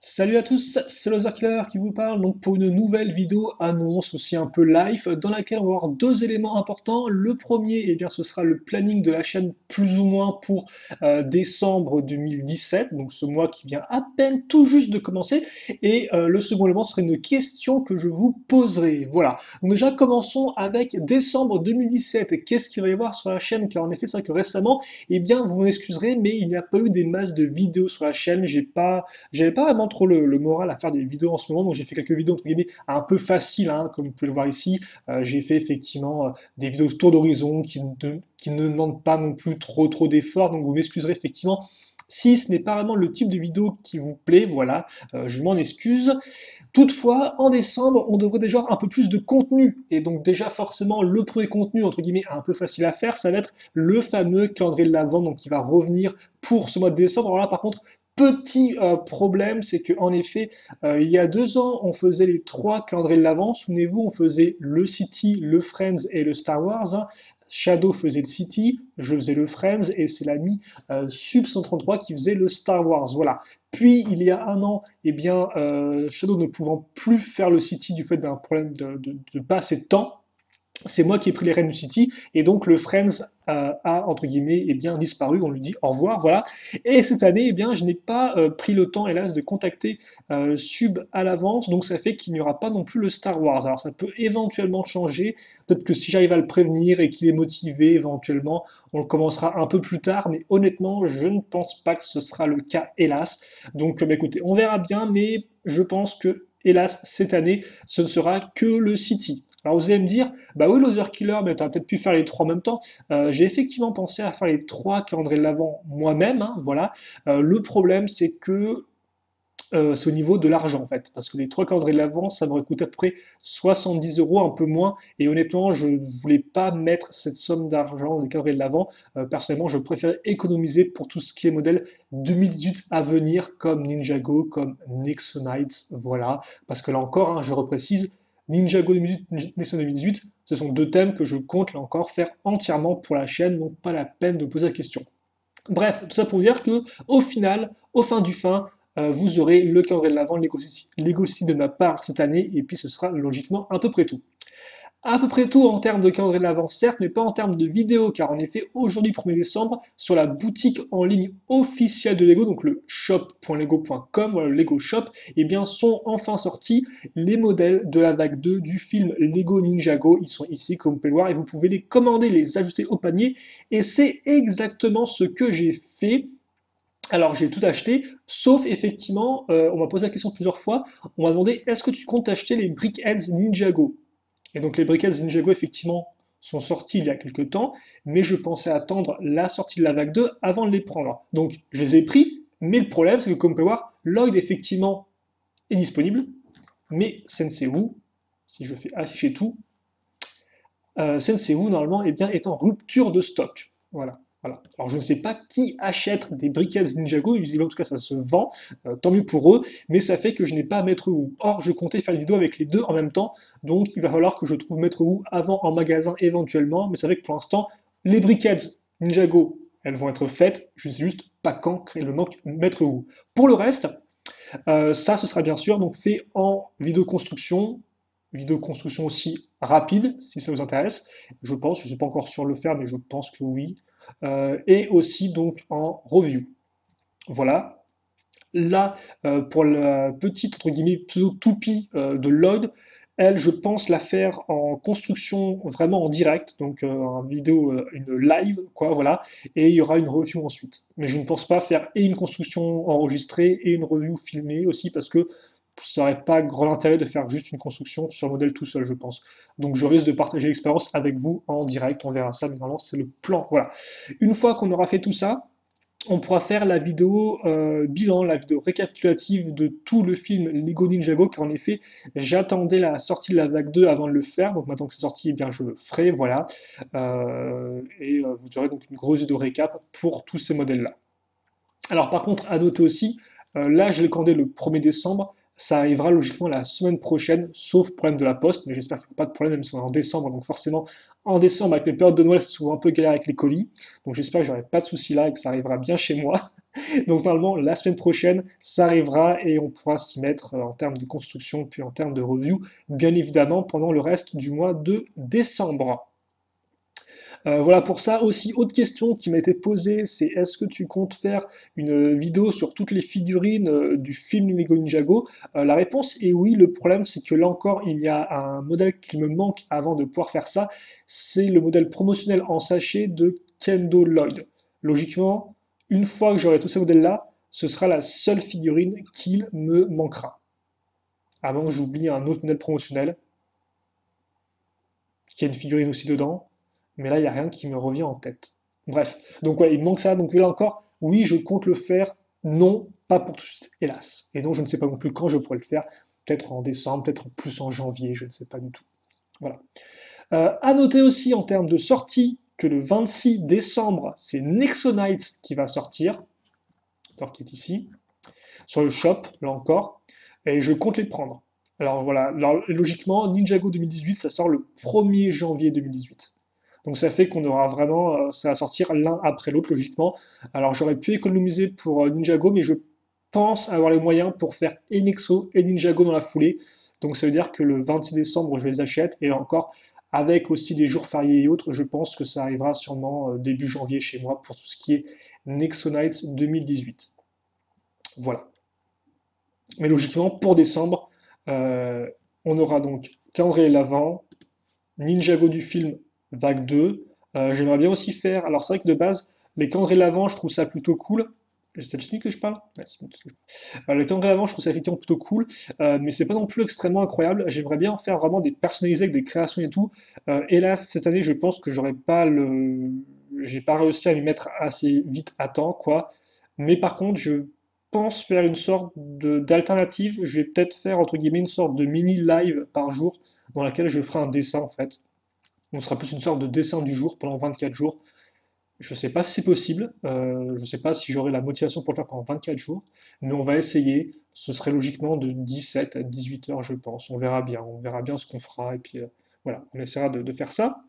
Salut à tous, c'est Killer qui vous parle donc pour une nouvelle vidéo annonce aussi un peu live dans laquelle on va avoir deux éléments importants. Le premier, eh bien, ce sera le planning de la chaîne plus ou moins pour décembre 2017, donc ce mois qui vient à peine tout juste de commencer. Et le second élément serait une question que je vous poserai. Voilà. Donc déjà commençons avec décembre 2017. Qu'est-ce qu'il va y avoir sur la chaîne? Car en effet, c'est vrai que récemment, eh bien, vous m'excuserez, mais il n'y a pas eu des masses de vidéos sur la chaîne. J'avais pas vraiment trop le moral à faire des vidéos en ce moment, donc j'ai fait quelques vidéos entre guillemets un peu faciles, hein, comme vous pouvez le voir ici. J'ai fait effectivement des vidéos tour d'horizon qui ne demandent pas non plus trop d'efforts, donc vous m'excuserez effectivement si ce n'est pas vraiment le type de vidéo qui vous plaît, voilà, je m'en excuse. Toutefois, en décembre, on devrait déjà avoir un peu plus de contenu. Et donc déjà forcément, le premier contenu, entre guillemets, un peu facile à faire, ça va être le fameux calendrier de l'Avent, donc qui va revenir pour ce mois de décembre. Alors là, par contre, petit problème, c'est qu'en effet, il y a 2 ans, on faisait les trois calendriers de l'Avent. Souvenez-vous, on faisait le City, le Friends et le Star Wars, hein. Shadow faisait le City, je faisais le Friends, et c'est l'ami Sub 133 qui faisait le Star Wars. Voilà. Puis, il y a un an, eh bien, Shadow ne pouvant plus faire le City du fait d'un problème de pas assez de temps, c'est moi qui ai pris les rênes du City, et donc le Friends a, entre guillemets, eh bien, disparu, on lui dit au revoir, voilà. Et cette année, eh bien, je n'ai pas pris le temps, hélas, de contacter Sub à l'avance, donc ça fait qu'il n'y aura pas non plus le Star Wars. Alors ça peut éventuellement changer, peut-être que si j'arrive à le prévenir et qu'il est motivé, éventuellement, on le commencera un peu plus tard, mais honnêtement, je ne pense pas que ce sera le cas, hélas. Donc, bah, écoutez, on verra bien, mais je pense que, hélas, cette année, ce ne sera que le City. Alors vous allez me dire, bah oui, Loser Killer, mais tu aurais peut-être pu faire les trois en même temps. J'ai effectivement pensé à faire les trois calendriers de l'avant moi-même, hein, voilà. Le problème, c'est que c'est au niveau de l'argent en fait, parce que les trois calendriers de l'avant, ça m'aurait coûté à peu près 70 euros, un peu moins, et honnêtement, je ne voulais pas mettre cette somme d'argent dans les calendriers de l'avant. Personnellement, je préfère économiser pour tout ce qui est modèle 2018 à venir, comme Ninjago, comme Nexonite, voilà, parce que là encore, hein, je reprécise, Ninjago 2018, Nexon 2018, ce sont deux thèmes que je compte là encore faire entièrement pour la chaîne, donc pas la peine de poser la question. Bref, tout ça pour dire que au final, au fin du fin, vous aurez le calendrier de l'Avent, Lego City de ma part cette année, et puis ce sera logiquement à peu près tout. À peu près tout en termes de calendrier de l'Avent, certes, mais pas en termes de vidéo, car en effet, aujourd'hui 1er décembre, sur la boutique en ligne officielle de Lego, donc le shop.lego.com, voilà, le Lego Shop, eh bien, sont enfin sortis les modèles de la vague 2 du film Lego Ninjago. Ils sont ici, comme vous pouvez le voir, et vous pouvez les commander, les ajouter au panier, et c'est exactement ce que j'ai fait. Alors j'ai tout acheté, sauf effectivement, on m'a posé la question plusieurs fois, on m'a demandé est-ce que tu comptes acheter les Brickheads Ninjago? Et donc les Brickheads Ninjago effectivement sont sortis il y a quelques temps, mais je pensais attendre la sortie de la vague 2 avant de les prendre. Donc je les ai pris, mais le problème c'est que comme on peut voir, Lloyd effectivement est disponible, mais Sensei Wu, si je fais afficher tout, Sensei Wu normalement eh bien, est en rupture de stock. Voilà. Voilà. Alors je ne sais pas qui achète des briquettes Ninjago, visiblement en tout cas ça se vend, tant mieux pour eux, mais ça fait que je n'ai pas Maître Wu. Or je comptais faire une vidéo avec les deux en même temps, donc il va falloir que je trouve Maître Wu avant en magasin éventuellement, mais c'est vrai que pour l'instant, les briquettes Ninjago, elles vont être faites, je ne sais juste pas quand créer le manque Maître Wu. Pour le reste, ça ce sera bien sûr donc fait en vidéo construction aussi rapide, si ça vous intéresse, je pense, je ne suis pas encore sûr de le faire, mais je pense que oui, et aussi donc en review. Voilà. Là, pour la petite, entre guillemets, pseudo-toupie de Lloyd, elle, je pense la faire en construction vraiment en direct, donc en vidéo, une live, quoi, voilà, et il y aura une review ensuite. Mais je ne pense pas faire et une construction enregistrée et une review filmée aussi, parce que ça n'aurait pas grand intérêt de faire juste une construction sur le modèle tout seul, je pense. Donc je risque de partager l'expérience avec vous en direct, on verra ça, mais normalement c'est le plan, voilà. Une fois qu'on aura fait tout ça, on pourra faire la vidéo bilan, la vidéo récapitulative de tout le film Lego Ninjago, car en effet, j'attendais la sortie de la vague 2 avant de le faire, donc maintenant que c'est sorti, eh bien, je le ferai, voilà. Vous aurez donc une grosse vidéo récap pour tous ces modèles-là. Alors par contre, à noter aussi, là j'ai commandé le 1er décembre, Ça arrivera logiquement la semaine prochaine, sauf problème de la poste, mais j'espère qu'il n'y aura pas de problème, même si on est en décembre. Donc forcément, en décembre, avec les périodes de Noël, c'est souvent un peu galère avec les colis. Donc j'espère que j'aurai pas de soucis là et que ça arrivera bien chez moi. Donc normalement, la semaine prochaine, ça arrivera et on pourra s'y mettre en termes de construction, puis en termes de review, bien évidemment, pendant le reste du mois de décembre. Voilà pour ça. Aussi, autre question qui m'a été posée, c'est est-ce que tu comptes faire une vidéo sur toutes les figurines du film Lego Ninjago? La réponse est oui. Le problème, c'est que là encore, il y a un modèle qui me manque avant de pouvoir faire ça. C'est le modèle promotionnel en sachet de Kendo Lloyd. Logiquement, une fois que j'aurai tous ces modèles-là, ce sera la seule figurine qu'il me manquera. Avant que j'oublie un autre modèle promotionnel, qui a une figurine aussi dedans, mais là, il n'y a rien qui me revient en tête. Bref, donc ouais, il me manque ça, donc là encore, oui, je compte le faire, non, pas pour tout de suite, hélas. Et donc, je ne sais pas non plus quand je pourrais le faire, peut-être en décembre, peut-être plus en janvier, je ne sais pas du tout. Voilà. À noter aussi en termes de sortie que le 26 décembre, c'est Nexonites qui va sortir, qui est ici, sur le shop, là encore, et je compte les prendre. Alors voilà, alors, logiquement, Ninjago 2018, ça sort le 1er janvier 2018. Donc ça fait qu'on aura vraiment, ça va sortir l'un après l'autre, logiquement. Alors j'aurais pu économiser pour Ninjago, mais je pense avoir les moyens pour faire et Nexo et Ninjago dans la foulée. Donc ça veut dire que le 26 décembre, je les achète, et encore, avec aussi des jours fériés et autres, je pense que ça arrivera sûrement début janvier chez moi pour tout ce qui est Nexonites 2018. Voilà. Mais logiquement, pour décembre, euh, on aura donc Calendrier l'Avent, Ninjago du film Vague 2. J'aimerais bien aussi faire. Alors, c'est vrai que de base, les calendriers l'Avent, je trouve ça plutôt cool. C'est juste que je parle ouais, le calendrier l'Avent, je trouve ça effectivement plutôt cool, mais c'est pas non plus extrêmement incroyable. J'aimerais bien en faire vraiment des personnalisés avec des créations et tout. Hélas, cette année, je pense que j'aurais pas le. J'ai pas réussi à m'y mettre assez vite à temps, quoi. Mais par contre, je pense faire une sorte d'alternative. Je vais peut-être faire, entre guillemets, une sorte de mini live par jour dans laquelle je ferai un dessin, en fait. On sera plus une sorte de dessin du jour pendant 24 jours. Je ne sais pas si c'est possible, je ne sais pas si j'aurai la motivation pour le faire pendant 24 jours, mais on va essayer. Ce serait logiquement de 17 à 18 heures, je pense. On verra bien ce qu'on fera, et puis voilà, on essaiera de faire ça.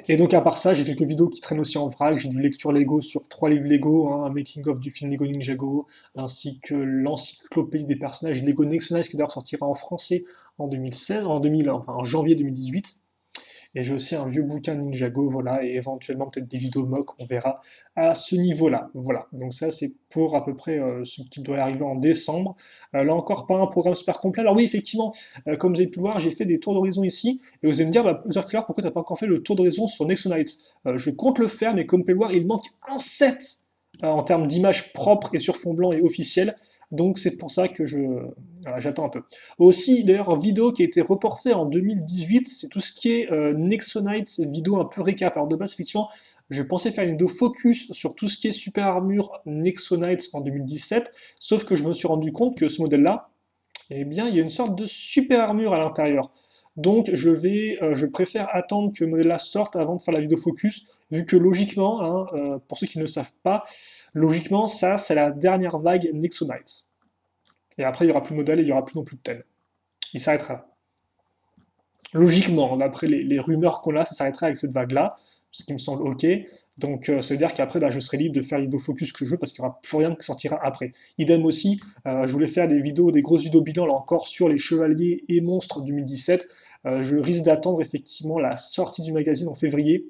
Et donc à part ça, j'ai quelques vidéos qui traînent aussi en vrac. J'ai du lecture Lego sur 3 livres Lego, hein, un making-of du film Lego Ninjago, ainsi que l'encyclopédie des personnages Lego Next Nice qui d'ailleurs sortira en français en 2016, enfin en janvier 2018. Et j'ai aussi un vieux bouquin de Ninjago, voilà, et éventuellement peut-être des vidéos mock, on verra à ce niveau-là. Voilà, donc ça c'est pour à peu près ce qui doit arriver en décembre. Là encore, pas un programme super complet. Alors oui, effectivement, comme vous avez pu le voir, j'ai fait des tours d'horizon ici, et vous allez me dire, bah, Claire, pourquoi t'as pas encore fait le tour d'horizon sur Nexonites? Je compte le faire, mais comme vous pouvez le voir, il manque un set en termes d'images propres et sur fond blanc et officiel. Donc c'est pour ça que voilà, j'attends un peu. Aussi, d'ailleurs, une vidéo qui a été reportée en 2018, c'est tout ce qui est Nexonite, vidéo un peu récap. Alors de base, effectivement, je pensais faire une vidéo focus sur tout ce qui est super armure Nexonite en 2017, sauf que je me suis rendu compte que ce modèle-là, eh bien, il y a une sorte de super armure à l'intérieur. Donc, je préfère attendre que le modèle-là sorte avant de faire la vidéo focus, vu que logiquement, hein, pour ceux qui ne le savent pas, logiquement, ça, c'est la dernière vague Nexonite. Et après, il n'y aura plus de modèle et il n'y aura plus non plus de thème. Il s'arrêtera là. Logiquement, d'après les rumeurs qu'on a, ça s'arrêterait avec cette vague-là, ce qui me semble ok. Donc ça veut dire qu'après, bah, je serai libre de faire les vidéos focus que je veux parce qu'il n'y aura plus rien qui sortira après. Idem aussi, je voulais faire des grosses vidéos bilan là encore sur les chevaliers et monstres 2017. Je risque d'attendre effectivement la sortie du magazine en février,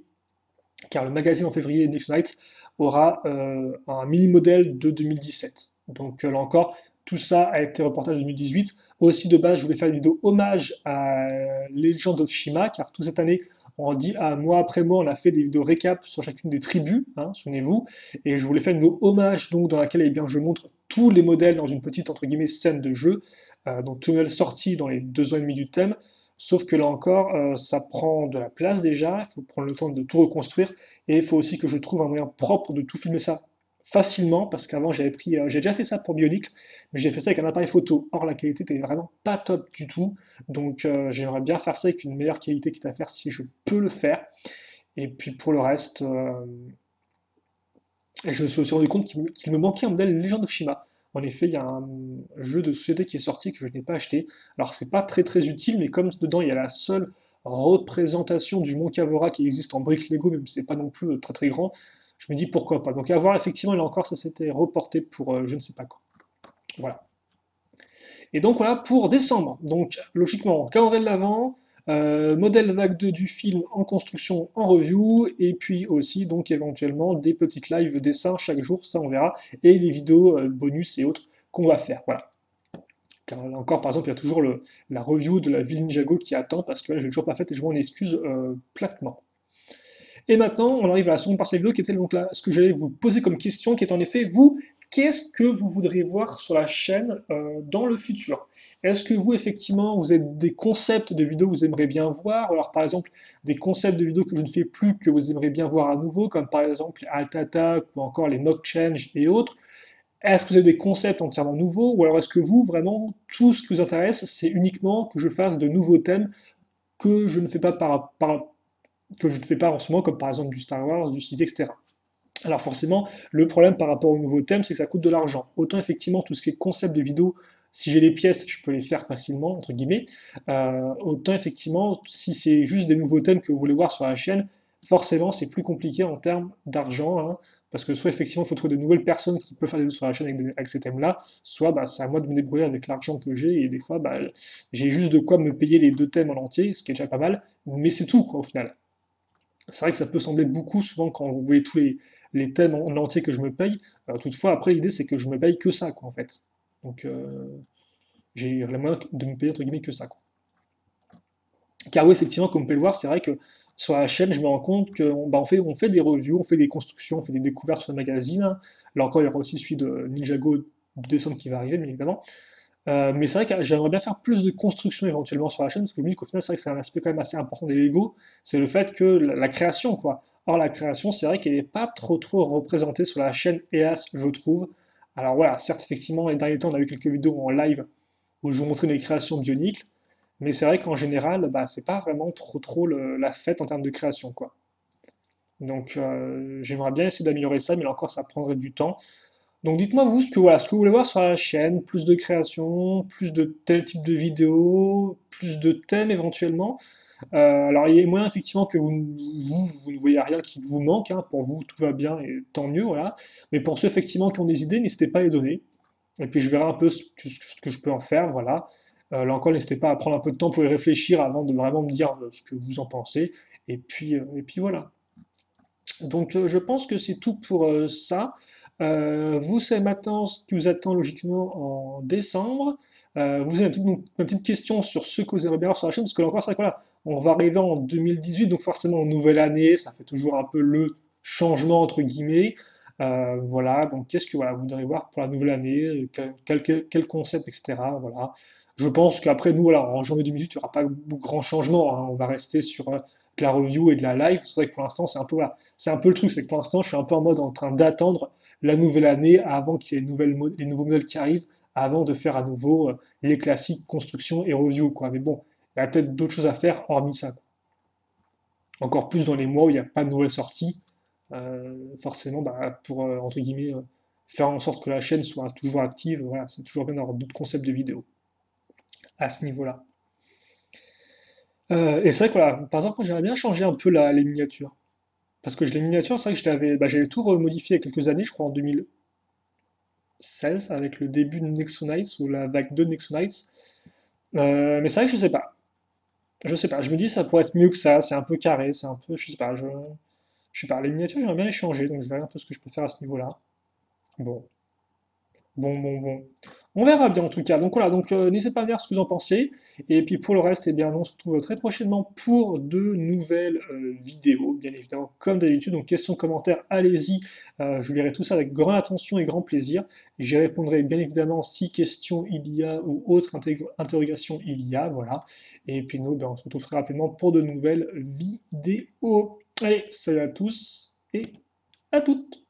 car le magazine en février Next Night aura un mini-modèle de 2017. Donc là encore, tout ça a été reporté en 2018. Aussi de base, je voulais faire une vidéo hommage à Legend of Shima, car toute cette année, on dit mois après mois, on a fait des vidéos récap sur chacune des tribus, hein, souvenez-vous, et je voulais faire une vidéo hommage donc dans laquelle eh bien, je montre tous les modèles dans une petite entre guillemets scène de jeu, donc tout modèle sorti dans les 2 ans et demi du thème. Sauf que là encore, ça prend de la place déjà, il faut prendre le temps de tout reconstruire, et il faut aussi que je trouve un moyen propre de tout filmer ça facilement, parce qu'avant j'ai déjà fait ça pour Bionicle, mais j'ai fait ça avec un appareil photo. Or la qualité était vraiment pas top du tout, donc j'aimerais bien faire ça avec une meilleure qualité quitte à faire si je peux le faire. Et puis pour le reste, je me suis aussi rendu compte qu'il me manquait un modèle Legend of Shima. En effet, il y a un jeu de société qui est sorti que je n'ai pas acheté. Alors c'est pas très très utile, mais comme dedans il y a la seule représentation du Mont Cavora qui existe en briques Lego, même si c'est pas non plus très très grand, je me dis pourquoi pas. Donc à voir, effectivement, là encore, ça s'était reporté pour je ne sais pas quand. Voilà. Et donc voilà pour décembre. Donc logiquement, calendrier de l'Avent, modèle vague 2 du film en construction en review, et puis aussi donc éventuellement des petites lives dessins chaque jour, ça on verra, et les vidéos bonus et autres qu'on va faire. Voilà. Car là encore, par exemple, il y a toujours la review de la ville Ninjago qui attend parce que là, je l'ai toujours pas faite et je m'en excuse platement. Et maintenant, on arrive à la seconde partie de la vidéo qui était donc là, ce que j'allais vous poser comme question, qui est en effet, vous, qu'est-ce que vous voudriez voir sur la chaîne dans le futur? Est-ce que vous, effectivement, vous avez des concepts de vidéos que vous aimeriez bien voir? Alors, par exemple, des concepts de vidéos que je ne fais plus, que vous aimeriez bien voir à nouveau, comme par exemple les Alt Attack ou encore les Knock Change et autres. Est-ce que vous avez des concepts entièrement nouveaux? Ou alors est-ce que vous, vraiment, tout ce qui vous intéresse, c'est uniquement que je fasse de nouveaux thèmes que je ne fais pas que je ne fais pas en ce moment, comme par exemple du Star Wars, du City, etc. Alors forcément, le problème par rapport aux nouveaux thèmes, c'est que ça coûte de l'argent. Autant effectivement, tout ce qui est concept de vidéo, si j'ai les pièces, je peux les faire facilement, entre guillemets. Autant effectivement, si c'est juste des nouveaux thèmes que vous voulez voir sur la chaîne, forcément, c'est plus compliqué en termes d'argent, hein, parce que soit effectivement, il faut trouver de nouvelles personnes qui peuvent faire des vidéos sur la chaîne avec ces thèmes-là, soit bah, c'est à moi de me débrouiller avec l'argent que j'ai, et des fois, bah, j'ai juste de quoi me payer les deux thèmes en entier, ce qui est déjà pas mal, mais c'est tout, quoi, au final. C'est vrai que ça peut sembler beaucoup souvent quand vous voyez tous les thèmes en entier que je me paye. Toutefois, après, l'idée, c'est que je me paye que ça, quoi, en fait. Donc, j'ai les moyens de me payer, entre guillemets, que ça, quoi. Car oui, effectivement, comme vous pouvez le voir, c'est vrai que sur la chaîne, je me rends compte qu'on bah, on fait des reviews, on fait des constructions, on fait des découvertes sur le magazine. Là encore, il y aura aussi celui de Ninjago de décembre qui va arriver, bien évidemment. Mais c'est vrai que j'aimerais bien faire plus de construction éventuellement sur la chaîne, parce que je me dis qu'au final, c'est vrai que c'est un aspect quand même assez important des Lego, c'est le fait que la création, quoi. Or, la création, c'est vrai qu'elle n'est pas trop représentée sur la chaîne, hélas, je trouve. Alors voilà, certes, effectivement, les derniers temps, on a eu quelques vidéos en live où je vous montrais mes créations bioniques, mais c'est vrai qu'en général, bah, c'est pas vraiment trop la fête en termes de création, quoi. Donc, j'aimerais bien essayer d'améliorer ça, mais là encore, ça prendrait du temps. Donc dites-moi vous ce que vous voulez voir sur la chaîne, plus de création, plus de tel type de vidéo, plus de thèmes éventuellement. Alors il y a moyen effectivement que vous ne voyez rien qui vous manque, hein. Pour vous tout va bien et tant mieux, voilà. Mais pour ceux effectivement qui ont des idées, n'hésitez pas à les donner. Et puis je verrai un peu ce que je peux en faire, voilà. Là encore, n'hésitez pas à prendre un peu de temps pour y réfléchir avant de vraiment me dire ce que vous en pensez. Et puis voilà. Donc je pense que c'est tout pour ça. Vous savez maintenant ce qui vous attend logiquement en décembre. Vous avez ma petite question sur ce que vous aimeriez bien voir sur la chaîne, parce que là encore, c'est vrai que voilà, on va arriver en 2018, donc forcément en nouvelle année, ça fait toujours un peu le changement entre guillemets. Voilà, donc qu'est-ce que voilà, vous voudrez voir pour la nouvelle année, quel concept, etc. Voilà. Je pense qu'après nous, voilà, en janvier 2018, il n'y aura pas grand changement, hein. On va rester sur de la review et de la live. C'est vrai que pour l'instant, c'est un peu, voilà, c'est un peu le truc, c'est que pour l'instant, je suis un peu en mode en train d'attendre la nouvelle année avant qu'il y ait les nouveaux modèles qui arrivent, avant de faire à nouveau les classiques construction et review, quoi. Mais bon, il y a peut-être d'autres choses à faire hormis ça, quoi. Encore plus dans les mois où il n'y a pas de nouvelles sorties, forcément, bah, pour, entre guillemets, faire en sorte que la chaîne soit toujours active, voilà, c'est toujours bien d'avoir d'autres concepts de vidéos à ce niveau-là. Et c'est vrai que voilà, par exemple, moi j'aimerais bien changer un peu les miniatures. Parce que les miniatures, c'est vrai que j'avais tout remodifié il y a quelques années, je crois en 2016, avec le début de Nexonites ou la vague 2 de Nexonites. Mais c'est vrai que je sais pas. Je sais pas, je me dis ça pourrait être mieux que ça, c'est un peu carré, c'est un peu, je sais pas, les miniatures j'aimerais bien les changer, donc je verrai un peu ce que je peux faire à ce niveau-là. Bon, bon. On verra bien en tout cas. Donc voilà, donc n'hésitez pas à me dire ce que vous en pensez. Et puis pour le reste, eh bien, on se retrouve très prochainement pour de nouvelles vidéos, bien évidemment, comme d'habitude. Donc questions, commentaires, allez-y. Je lirai tout ça avec grande attention et grand plaisir. J'y répondrai bien évidemment si questions il y a ou autre interrogation il y a. Voilà. Et puis nous, ben, on se retrouve très rapidement pour de nouvelles vidéos. Allez, salut à tous et à toutes.